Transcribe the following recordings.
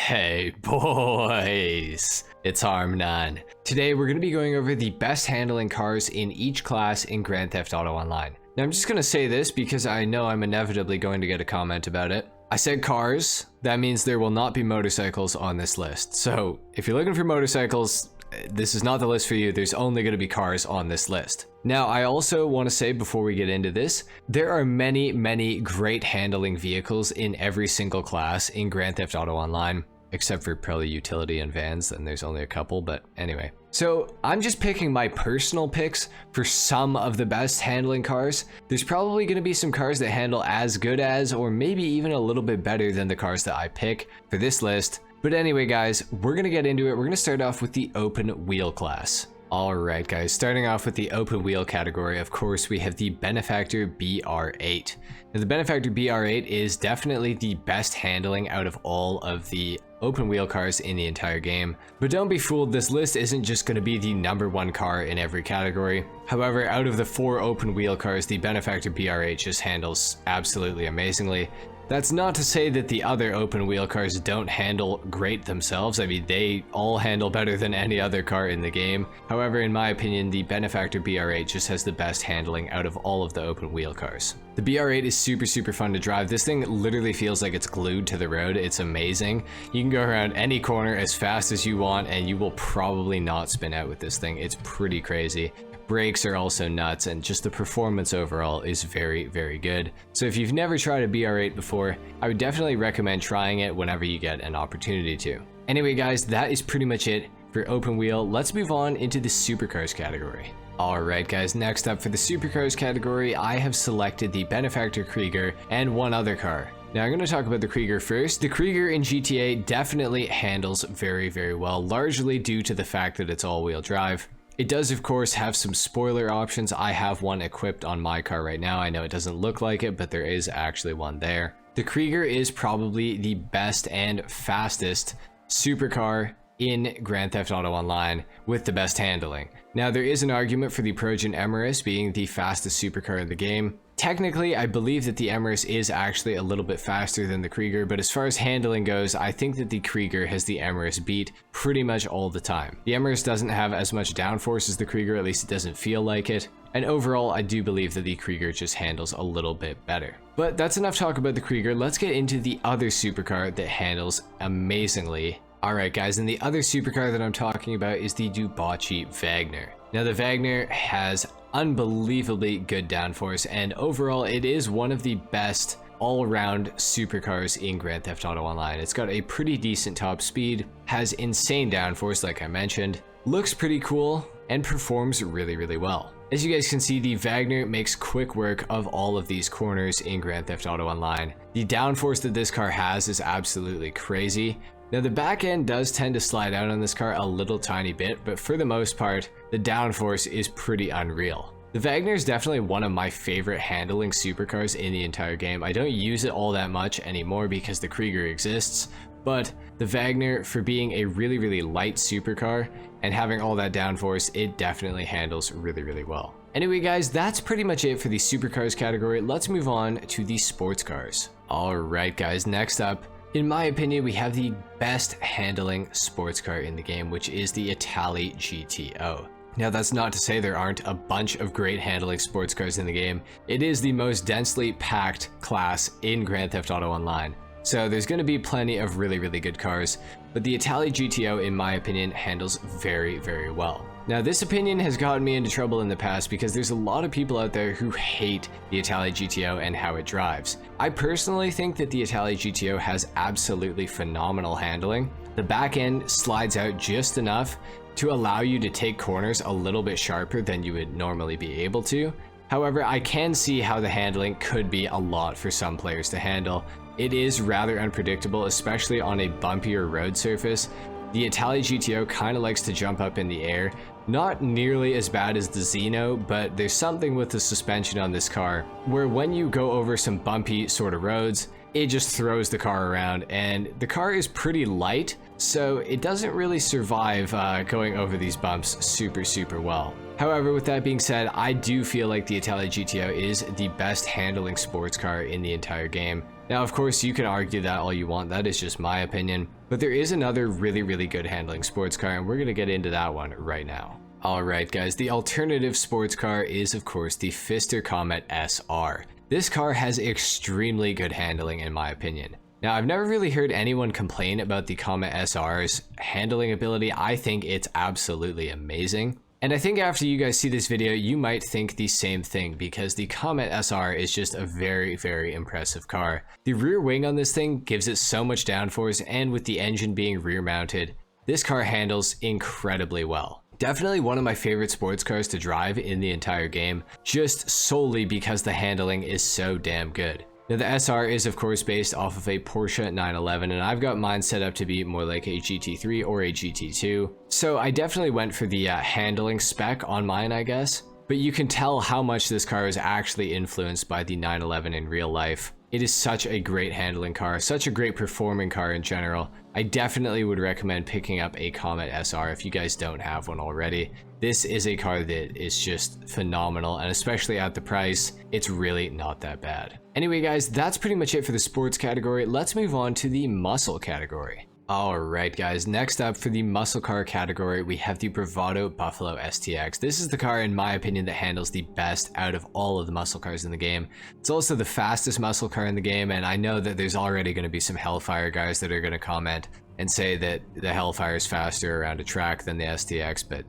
Hey boys, it's HarmNone. Today we're going to be going over the best handling cars in each class in Grand Theft Auto Online. Now I'm just going to say this because I know I'm inevitably going to get a comment about it. I said cars, that means there will not be motorcycles on this list. So if you're looking for motorcycles, this is not the list for you. There's only going to be cars on this list. Now, I also want to say before we get into this, there are many great handling vehicles in every single class in Grand Theft Auto Online, except for probably utility and vans, and there's only a couple, but anyway. So I'm just picking my personal picks for some of the best handling cars. There's probably going to be some cars that handle as good as, or maybe even a little bit better than the cars that I pick for this list. But anyway guys, we're going to get into it. We're going to start off with the open wheel class. Alright guys, starting off with the open wheel category, of course we have the Benefactor BR8. Now the Benefactor BR8 is definitely the best handling out of all of the open wheel cars in the entire game. But don't be fooled, this list isn't just going to be the #1 car in every category. However, out of the 4 open wheel cars, the Benefactor BR8 just handles absolutely amazingly. That's not to say that the other open wheel cars don't handle great themselves. I mean, they all handle better than any other car in the game. However, in my opinion, the Benefactor BR8 just has the best handling out of all of the open wheel cars. The BR8 is super fun to drive. This thing literally feels like it's glued to the road. It's amazing. You can go around any corner as fast as you want and you will probably not spin out with this thing. It's pretty crazy. Brakes are also nuts, and just the performance overall is very good. So if you've never tried a BR8 before, I would definitely recommend trying it whenever you get an opportunity to. Anyway guys, that is pretty much it for open wheel. Let's move on into the supercars category. Alright guys, next up for the supercars category, I have selected the Benefactor Krieger and one other car. Now I'm going to talk about the Krieger first. The Krieger in GTA definitely handles very well, largely due to the fact that it's all-wheel drive. It does of course have some spoiler options. I have one equipped on my car right now. I know it doesn't look like it, but there is actually one there. The Krieger is probably the best and fastest supercar in Grand Theft Auto Online with the best handling. Now there is an argument for the Previon Emirates being the fastest supercar in the game. Technically, I believe that the Emirates is actually a little bit faster than the Krieger, but as far as handling goes, I think that the Krieger has the Emirates beat pretty much all the time. The Emirates doesn't have as much downforce as the Krieger, at least it doesn't feel like it. And overall, I do believe that the Krieger just handles a little bit better. But that's enough talk about the Krieger. Let's get into the other supercar that handles amazingly. Alright guys, and the other supercar that I'm talking about is the Dubachi Wagner. Now the Wagner has unbelievably good downforce, and overall it is one of the best all-around supercars in Grand Theft Auto Online. It's got a pretty decent top speed, has insane downforce like I mentioned, looks pretty cool, and performs really well. As you guys can see, the Wagner makes quick work of all of these corners in Grand Theft Auto Online. The downforce that this car has is absolutely crazy. Now the back end does tend to slide out on this car a little tiny bit, but for the most part, the downforce is pretty unreal. The Wagner is definitely one of my favorite handling supercars in the entire game. I don't use it all that much anymore because the Krieger exists, but the Wagner, for being a really light supercar and having all that downforce, it definitely handles really well. Anyway guys, that's pretty much it for the supercars category. Let's move on to the sports cars. Alright guys, next up, in my opinion, we have the best handling sports car in the game, which is the Italy GTO. Now that's not to say there aren't a bunch of great handling sports cars in the game. It is the most densely packed class in Grand Theft Auto Online. So there's going to be plenty of really good cars, but the Italy GTO, in my opinion, handles very well. Now this opinion has gotten me into trouble in the past because there's a lot of people out there who hate the Italy GTO and how it drives. I personally think that the Italy GTO has absolutely phenomenal handling. The back end slides out just enough to allow you to take corners a little bit sharper than you would normally be able to. However, I can see how the handling could be a lot for some players to handle. It is rather unpredictable, especially on a bumpier road surface. The Italy GTO kind of likes to jump up in the air. Not nearly as bad as the Xeno, but there's something with the suspension on this car where when you go over some bumpy sort of roads, it just throws the car around, and the car is pretty light, so it doesn't really survive going over these bumps super well. However, with that being said, I do feel like the Italy GTO is the best handling sports car in the entire game. Now, of course, you can argue that all you want, that is just my opinion, but there is another really good handling sports car, and we're gonna get into that one right now. Alright guys, the alternative sports car is of course the Pfister Comet SR. This car has extremely good handling in my opinion. Now, I've never really heard anyone complain about the Comet SR's handling ability. I think it's absolutely amazing. And I think after you guys see this video, you might think the same thing, because the Comet SR is just a very impressive car. The rear wing on this thing gives it so much downforce, and with the engine being rear mounted, this car handles incredibly well. Definitely one of my favorite sports cars to drive in the entire game, just solely because the handling is so damn good. Now, the SR is of course based off of a Porsche 911, and I've got mine set up to be more like a GT3 or a GT2. So I definitely went for the handling spec on mine, I guess. But you can tell how much this car is actually influenced by the 911 in real life. It is such a great handling car, such a great performing car in general. I definitely would recommend picking up a Comet SR if you guys don't have one already. This is a car that is just phenomenal, and especially at the price, it's really not that bad. Anyway guys, that's pretty much it for the sports category. Let's move on to the muscle category. Alright guys, next up for the muscle car category, we have the Bravado Buffalo STX. This is the car, in my opinion, that handles the best out of all of the muscle cars in the game. It's also the fastest muscle car in the game, and I know that there's already going to be some Hellfire guys that are going to comment and say that the Hellfire is faster around a track than the STX, but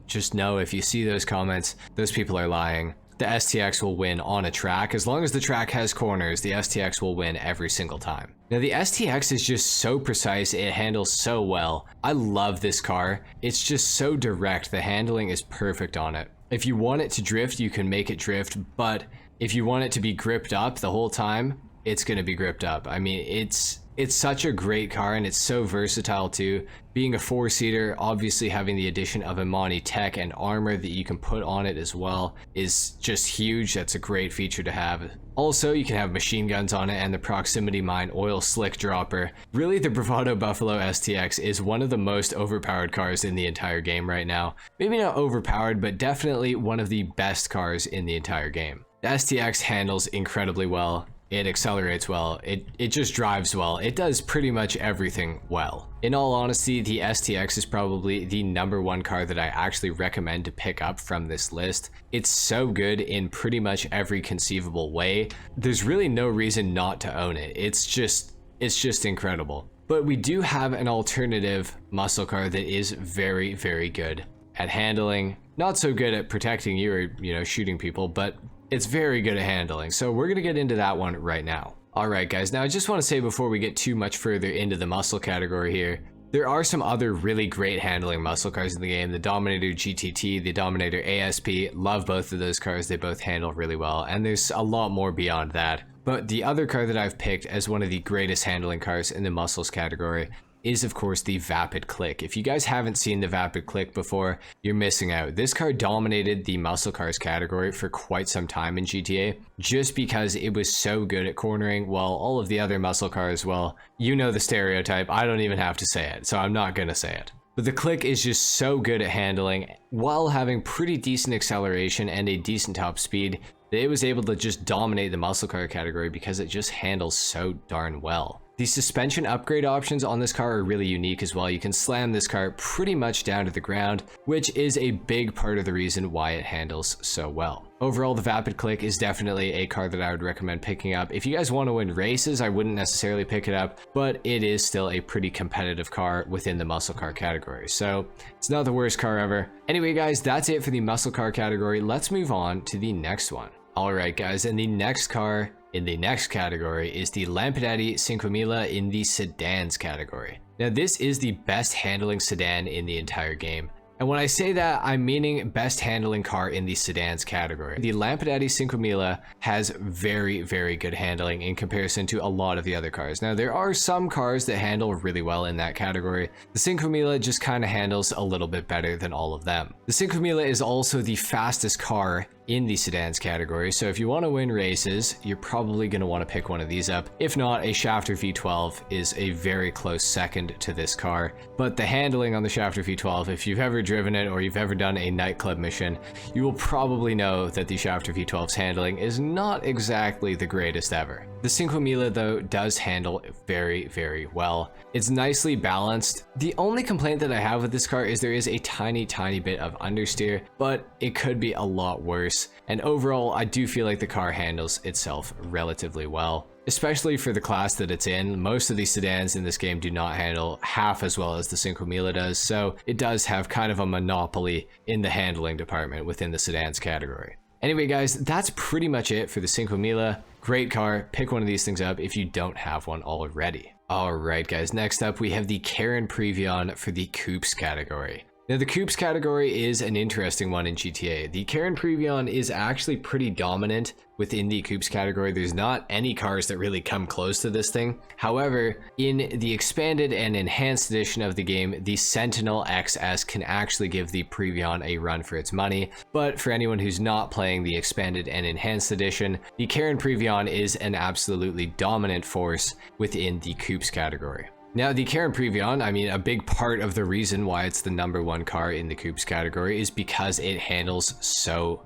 just know, if you see those comments, those people are lying. The STX will win on a track. As long as the track has corners, the STX will win every single time. Now, the STX is just so precise, it handles so well. I love this car. It's just so direct. The handling is perfect on it. If you want it to drift, you can make it drift, but if you want it to be gripped up the whole time, it's going to be gripped up. I mean, it's such a great car, and it's so versatile too. Being a 4-seater, obviously having the addition of Imani tech and armor that you can put on it as well is just huge. That's a great feature to have. Also, you can have machine guns on it and the proximity mine oil slick dropper. Really, the Bravado Buffalo STX is one of the most overpowered cars in the entire game right now. Maybe not overpowered, but definitely one of the best cars in the entire game. The STX handles incredibly well. It accelerates well, it just drives well, it does pretty much everything well. In all honesty, the STX is probably the #1 car that I actually recommend to pick up from this list. It's so good in pretty much every conceivable way. There's really no reason not to own it. It's just incredible. But we do have an alternative muscle car that is very good at handling, not so good at protecting you or, shooting people, but it's very good at handling, so we're gonna get into that one right now. Alright guys, now I just want to say before we get too much further into the muscle category here, there are some other really great handling muscle cars in the game. The Dominator GTT, the Dominator ASP, love both of those cars, they both handle really well, and there's a lot more beyond that. But the other car that I've picked as one of the greatest handling cars in the muscles category is of course the Vapid Click. If you guys haven't seen the Vapid Click before, you're missing out. This car dominated the muscle cars category for quite some time in GTA, just because it was so good at cornering, while all of the other muscle cars, well, you know the stereotype, I don't even have to say it, so I'm not gonna say it. But the Click is just so good at handling, while having pretty decent acceleration and a decent top speed, that it was able to just dominate the muscle car category because it just handles so darn well. The suspension upgrade options on this car are really unique as well. You can slam this car pretty much down to the ground, which is a big part of the reason why it handles so well. Overall, the Vapid Click is definitely a car that I would recommend picking up. If you guys want to win races, I wouldn't necessarily pick it up, but it is still a pretty competitive car within the muscle car category, so it's not the worst car ever. Anyway guys, that's it for the muscle car category. Let's move on to the next one. Alright guys, and the next car in the next category is the Lampadati 5000 in the sedans category. Now this is the best handling sedan in the entire game. And when I say that, I'm meaning best handling car in the sedans category. The Lampadati 5000 has very good handling in comparison to a lot of the other cars. Now there are some cars that handle really well in that category. The 5000 just kind of handles a little bit better than all of them. The 5000 is also the fastest car in the sedans category, so if you want to win races, you're probably going to want to pick one of these up. If not, a Shafter V12 is a very close second to this car. But the handling on the Shafter V12, if you've ever driven it or you've ever done a nightclub mission, you will probably know that the Shafter V12's handling is not exactly the greatest ever. The Cinquemila though does handle very, very well. It's nicely balanced. The only complaint that I have with this car is there is a tiny bit of understeer, but it could be a lot worse. And overall, I do feel like the car handles itself relatively well, especially for the class that it's in. Most of these sedans in this game do not handle half as well as the Cinquemila does, so it does have kind of a monopoly in the handling department within the sedans category. Anyway guys, that's pretty much it for the Cinquemila. Great car, pick one of these things up if you don't have one already. Alright guys, next up we have the Karen Previon for the Coupes category. Now the Coupes category is an interesting one in GTA. The Karen Previon is actually pretty dominant within the Coupes category. There's not any cars that really come close to this thing. However, in the expanded and enhanced edition of the game, the Sentinel XS can actually give the Previon a run for its money. But for anyone who's not playing the expanded and enhanced edition, the Karen Previon is an absolutely dominant force within the Coupes category. Now, the Karen Previon, I mean, a big part of the reason why it's the #1 car in the Coupes category is because it handles so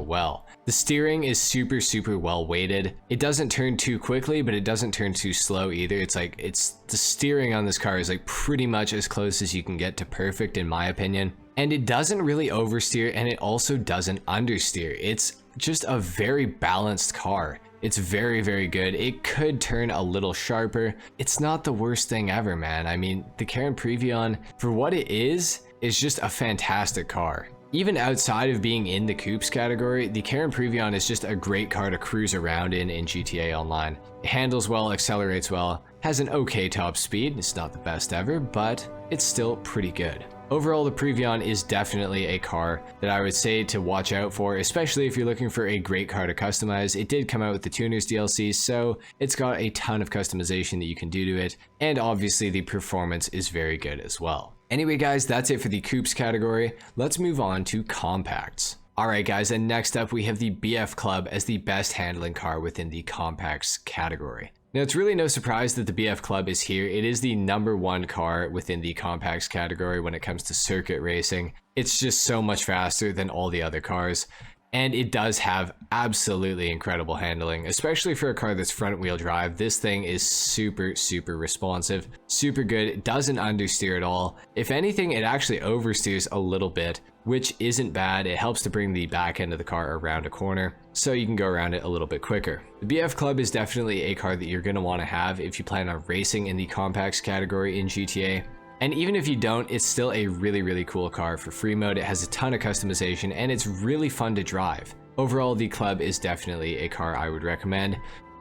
well. The steering is super well weighted. It doesn't turn too quickly, but it doesn't turn too slow either. The steering on this car is like pretty much as close as you can get to perfect in my opinion. And it doesn't really oversteer, and it also doesn't understeer. It's just a very balanced car. It's very good. It could turn a little sharper. It's not the worst thing ever, man. I mean, the Karen Previon, for what it is just a fantastic car. Even outside of being in the Coupes category, the Karen Previon is just a great car to cruise around in GTA Online. It handles well, accelerates well, has an okay top speed. It's not the best ever, but it's still pretty good. Overall, the Previon is definitely a car that I would say to watch out for, especially if you're looking for a great car to customize. It did come out with the Tuners DLC, so it's got a ton of customization that you can do to it, and obviously the performance is very good as well. Anyway guys, that's it for the Coupes category. Let's move on to compacts. Alright guys, and next up we have the BF Club as the best handling car within the compacts category. Now, it's really no surprise that the BF Club is here. It is the #1 car within the compacts category when it comes to circuit racing. It's just so much faster than all the other cars, and it does have absolutely incredible handling, especially for a car that's front wheel drive. This thing is super responsive, super good. It doesn't understeer at all. If anything, it actually oversteers a little bit, which isn't bad. It helps to bring the back end of the car around a corner, so you can go around it a little bit quicker. The BF Club is definitely a car that you're going to want to have if you plan on racing in the compacts category in GTA. And even if you don't, it's still a really cool car for free mode. It has a ton of customization and it's really fun to drive. Overall, the Club is definitely a car I would recommend.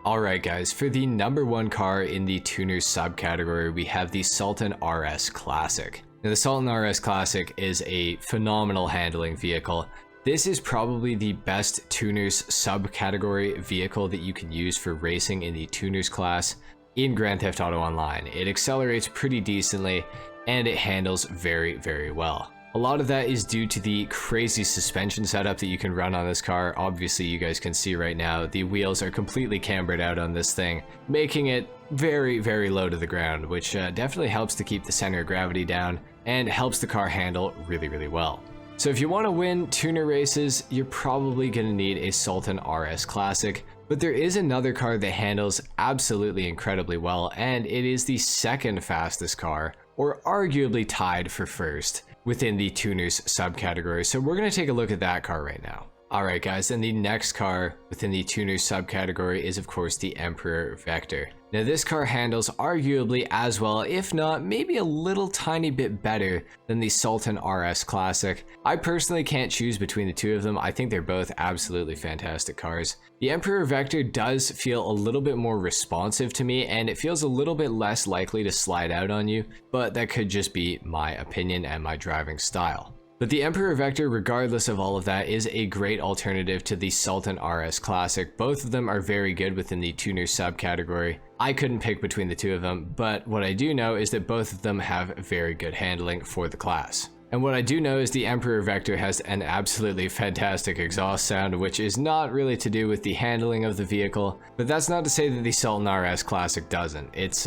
Alright guys, for the #1 car in the tuners subcategory, we have the Sultan RS Classic. Now, the Sultan RS Classic is a phenomenal handling vehicle. This is probably the best tuners subcategory vehicle that you can use for racing in the tuners class in Grand Theft Auto Online. It accelerates pretty decently and it handles very well. A lot of that is due to the crazy suspension setup that you can run on this car. Obviously, you guys can see right now, the wheels are completely cambered out on this thing, making it very low to the ground, which definitely helps to keep the center of gravity down and helps the car handle really well. So if you want to win tuner races, you're probably going to need a Sultan RS Classic, but there is another car that handles absolutely incredibly well, and it is the second fastest car, or arguably tied for first, within the tuners subcategory. So we're going to take a look at that car right now. Alright guys, and the next car within the tuners subcategory is of course the Emperor Vector. Now this car handles arguably as well, if not maybe a little tiny bit better than the Sultan RS Classic. I personally can't choose between the two of them. I think they're both absolutely fantastic cars. The Emperor Vector does feel a little bit more responsive to me, and it feels a little bit less likely to slide out on you, but that could just be my opinion and my driving style. But the Emperor Vector, regardless of all of that, is a great alternative to the Sultan RS Classic. Both of them are very good within the tuner subcategory. I couldn't pick between the two of them, but what I do know is that both of them have very good handling for the class. And what I do know is the Emperor Vector has an absolutely fantastic exhaust sound, which is not really to do with the handling of the vehicle, but that's not to say that the Sultan RS Classic doesn't. It's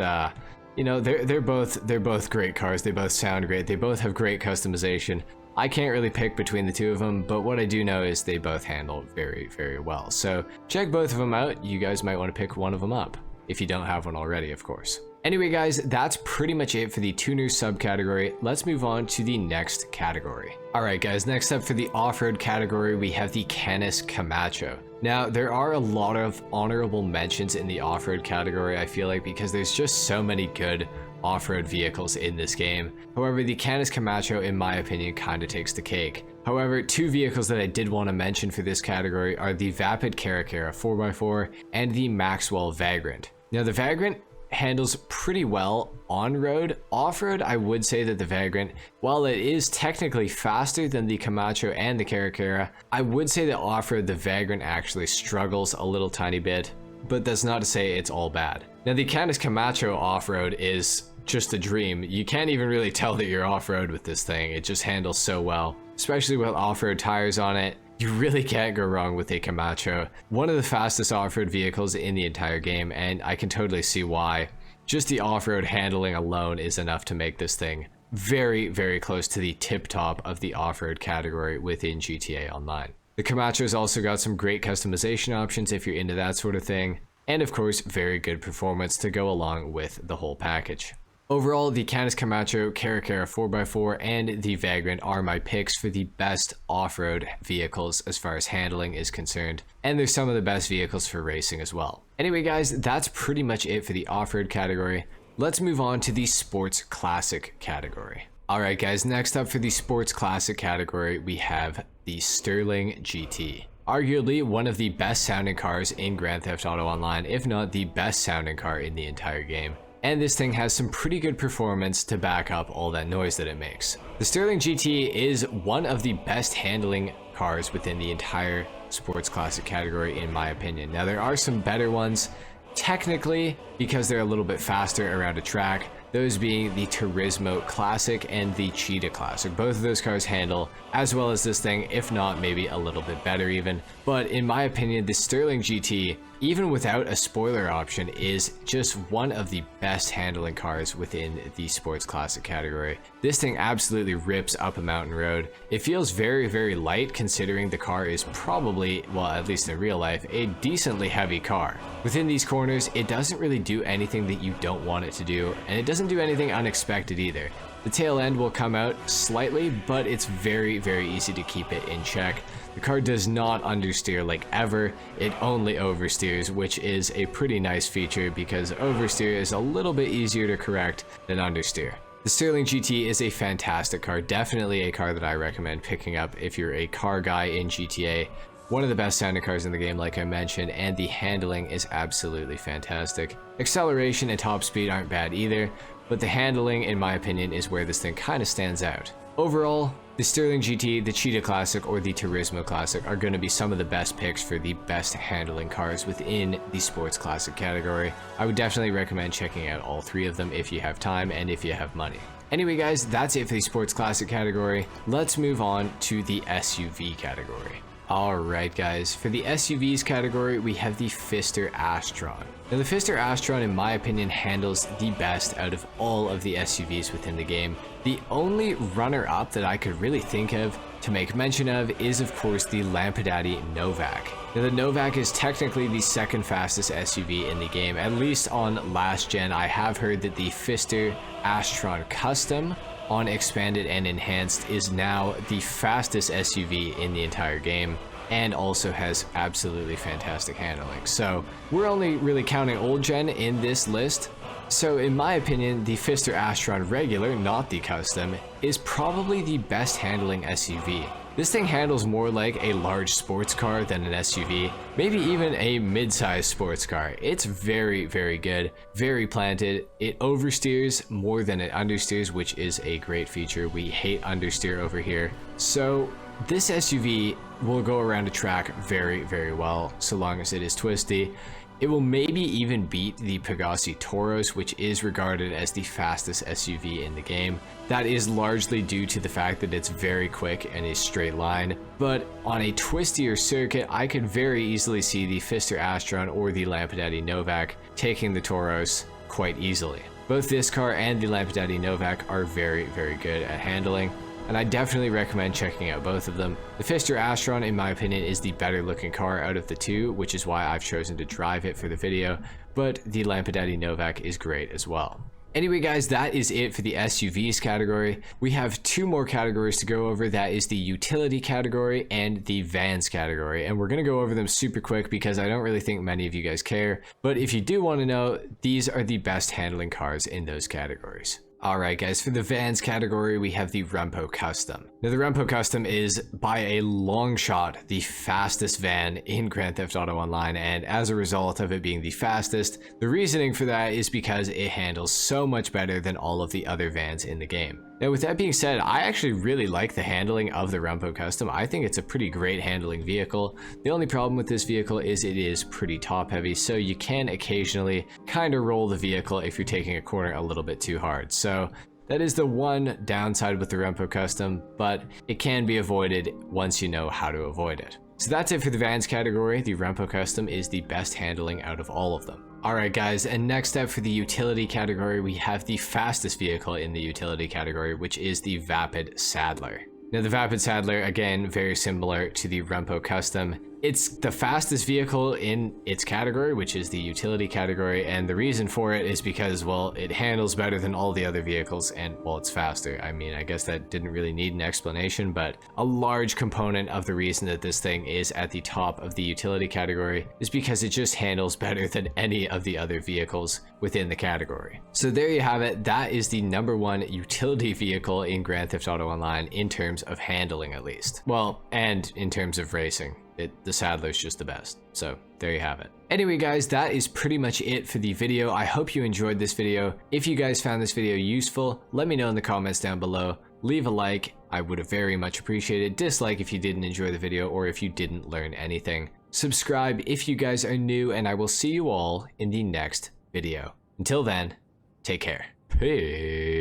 you know, they're both great cars. They both sound great. They both have great customization. I can't really pick between the two of them, but what I do know is they both handle very, very well. So check both of them out. You guys might want to pick one of them up, if you don't have one already, of course. Anyway guys, that's pretty much it for the tuner subcategory. Let's move on to the next category. Alright guys, next up for the off-road category, we have the Canis Camacho. Now, there are a lot of honorable mentions in the off-road category, I feel like, because there's just so many good off-road vehicles in this game. However, the Canis Camacho, in my opinion, kind of takes the cake. However, two vehicles that I did want to mention for this category are the Vapid Click 4x4 and the Maxwell Vagrant. Now, the Vagrant handles pretty well on road. Off-road, I would say that the Vagrant, while it is technically faster than the Camacho and the Caracera, I would say that off-road the Vagrant actually struggles a little tiny bit, but that's not to say it's all bad. Now the Canis Camacho off-road is just a dream. You can't even really tell that you're off-road with this thing. It just handles so well, especially with off-road tires on it. You really can't go wrong with a Camacho. One of the fastest off-road vehicles in the entire game, and I can totally see why. Just the off-road handling alone is enough to make this thing very, very close to the tip top of the off-road category within GTA Online. The Camacho's also got some great customization options if you're into that sort of thing, and of course, very good performance to go along with the whole package. Overall, the Canis Camacho, Caracera 4x4, and the Vagrant are my picks for the best off-road vehicles as far as handling is concerned, and they're some of the best vehicles for racing as well. Anyway guys, that's pretty much it for the off-road category. Let's move on to the Sports Classic category. Alright guys, next up for the Sports Classic category, we have the Sterling GT. Arguably one of the best sounding cars in Grand Theft Auto Online, if not the best sounding car in the entire game. And this thing has some pretty good performance to back up all that noise that it makes. The Sterling GT is one of the best handling cars within the entire Sports Classic category in my opinion. Now there are some better ones, technically, because they're a little bit faster around a track, those being the Turismo Classic and the Cheetah Classic. Both of those cars handle as well as this thing, if not maybe a little bit better even. But in my opinion, the Sterling GT, even without a spoiler option, is just one of the best handling cars within the Sports Classic category. This thing absolutely rips up a mountain road. It feels very, very light considering the car is probably, well, at least in real life, a decently heavy car. Within these corners, it doesn't really do anything that you don't want it to do, and it doesn't do anything unexpected either. The tail end will come out slightly, but it's very, very easy to keep it in check. The car does not understeer like ever, it only oversteers, which is a pretty nice feature because oversteer is a little bit easier to correct than understeer. The Sterling GT is a fantastic car, definitely a car that I recommend picking up if you're a car guy in GTA. One of the best sounding cars in the game, like I mentioned, and the handling is absolutely fantastic. Acceleration and top speed aren't bad either, but the handling, in my opinion, is where this thing kind of stands out. Overall, the Sterling GT, the Cheetah Classic, or the Turismo Classic are going to be some of the best picks for the best handling cars within the Sports Classic category. I would definitely recommend checking out all three of them if you have time and if you have money. Anyway guys, that's it for the Sports Classic category. Let's move on to the SUV category. Alright guys, for the SUVs category, we have the Pfister Astron. Now the Pfister Astron, in my opinion, handles the best out of all of the SUVs within the game. The only runner-up that I could really think of to make mention of is of course the Lampadati Novak. Now the Novak is technically the second fastest SUV in the game, at least on last gen. I have heard that the Pfister Astron Custom on Expanded and Enhanced is now the fastest SUV in the entire game and also has absolutely fantastic handling. So we're only really counting old gen in this list. So in my opinion, the Pfister Astron Regular, not the Custom, is probably the best handling SUV. This thing handles more like a large sports car than an SUV, maybe even a mid-sized sports car. It's very, very good, very planted. It oversteers more than it understeers, which is a great feature. We hate understeer over here. So this SUV will go around a track very, very well, so long as it is twisty. It will maybe even beat the Pegassi Toros, which is regarded as the fastest SUV in the game. That is largely due to the fact that it's very quick in a straight line, but on a twistier circuit, I could very easily see the Pfister Astron or the Lampadati Novak taking the Toros quite easily. Both this car and the Lampadati Novak are very, very good at handling. and I definitely recommend checking out both of them. The Fister Astron, in my opinion, is the better looking car out of the two, which is why I've chosen to drive it for the video, but the Lampadati Novak is great as well. Anyway guys, that is it for the SUVs category. We have two more categories to go over. That is the utility category and the vans category. And we're going to go over them super quick because I don't really think many of you guys care. But if you do want to know, these are the best handling cars in those categories. Alright guys, for the vans category, we have the Rempo Custom. Now the Rempo Custom is, by a long shot, the fastest van in Grand Theft Auto Online, and as a result of it being the fastest, the reasoning for that is because it handles so much better than all of the other vans in the game. Now with that being said, I actually really like the handling of the Rempo Custom. I think it's a pretty great handling vehicle. The only problem with this vehicle is it is pretty top heavy, so you can occasionally kind of roll the vehicle if you're taking a corner a little bit too hard. So that is the one downside with the Rempo Custom, but it can be avoided once you know how to avoid it. So that's it for the vans category. The Rempo Custom is the best handling out of all of them. Alright guys, and next up for the utility category, we have the fastest vehicle in the utility category, which is the Vapid Saddler. Now the Vapid Saddler, again, very similar to the Rempo Custom. It's the fastest vehicle in its category, which is the utility category, and the reason for it is because, well, it handles better than all the other vehicles, and, well, it's faster. I mean, I guess that didn't really need an explanation, but a large component of the reason that this thing is at the top of the utility category is because it just handles better than any of the other vehicles within the category. So there you have it. That is the #1 utility vehicle in Grand Theft Auto Online in terms of handling, at least. Well, and in terms of racing. The Saddler's just the best. So there you have it. Anyway guys, that is pretty much it for the video. I hope you enjoyed this video. If you guys found this video useful, let me know in the comments down below. Leave a like, I would very much appreciate it. Dislike if you didn't enjoy the video or if you didn't learn anything. Subscribe if you guys are new, and I will see you all in the next video. Until then, take care. Peace.